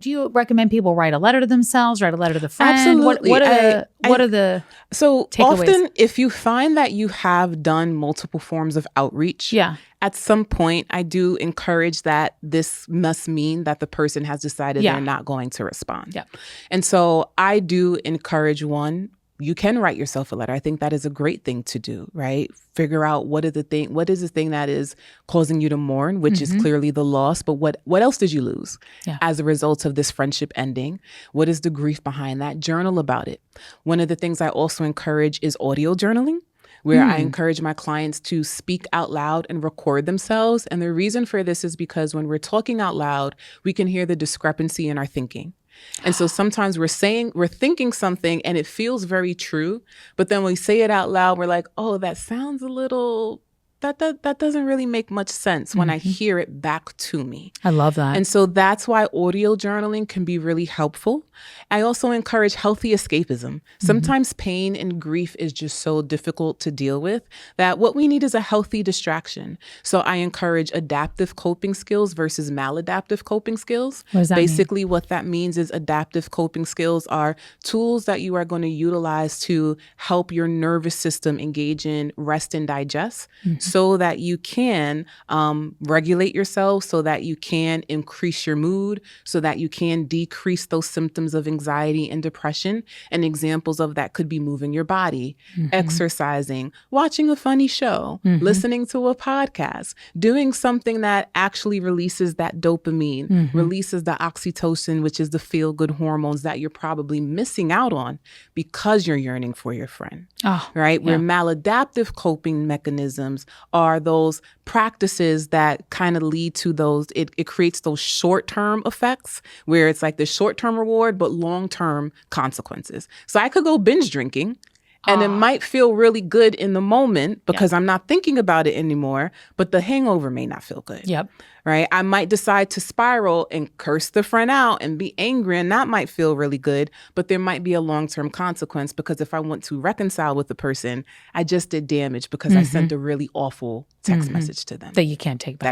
Do you recommend people write a letter to themselves, write a letter to the friend? Absolutely. What are the So takeaways? often, if you find that you have done multiple forms of outreach, at some point, I do encourage that this must mean that the person has decided they're not going to respond. And so I do encourage you can write yourself a letter. I think that is a great thing to do, right? Figure out what is the thing that is causing you to mourn, which is clearly the loss, but what else did you lose as a result of this friendship ending? What is the grief behind that? Journal about it. One of the things I also encourage is audio journaling, where I encourage my clients to speak out loud and record themselves. And the reason for this is because when we're talking out loud, we can hear the discrepancy in our thinking. And so sometimes we're thinking something and it feels very true, but then when we say it out loud, we're like, oh, that sounds a little, that doesn't really make much sense when I hear it back to me. I love that. And so that's why audio journaling can be really helpful. I also encourage healthy escapism. Sometimes pain and grief is just so difficult to deal with that what we need is a healthy distraction. So I encourage adaptive coping skills versus maladaptive coping skills. What does that Basically, what that means is adaptive coping skills are tools that you are going to utilize to help your nervous system engage in rest and digest so that you can regulate yourself, so that you can increase your mood, so that you can decrease those symptoms of anxiety and depression. And examples of that could be moving your body, exercising, watching a funny show, listening to a podcast, doing something that actually releases that dopamine, releases the oxytocin, which is the feel-good hormones that you're probably missing out on because you're yearning for your friend, right? Where maladaptive coping mechanisms are those practices that kind of lead to those, it creates those short-term effects where it's like the short-term reward, but long-term consequences. So I could go binge drinking and it might feel really good in the moment because I'm not thinking about it anymore, but the hangover may not feel good. Right? I might decide to spiral and curse the friend out and be angry, and that might feel really good, but there might be a long-term consequence because if I want to reconcile with the person, I just did damage because I sent a really awful text message to them. That you can't take back.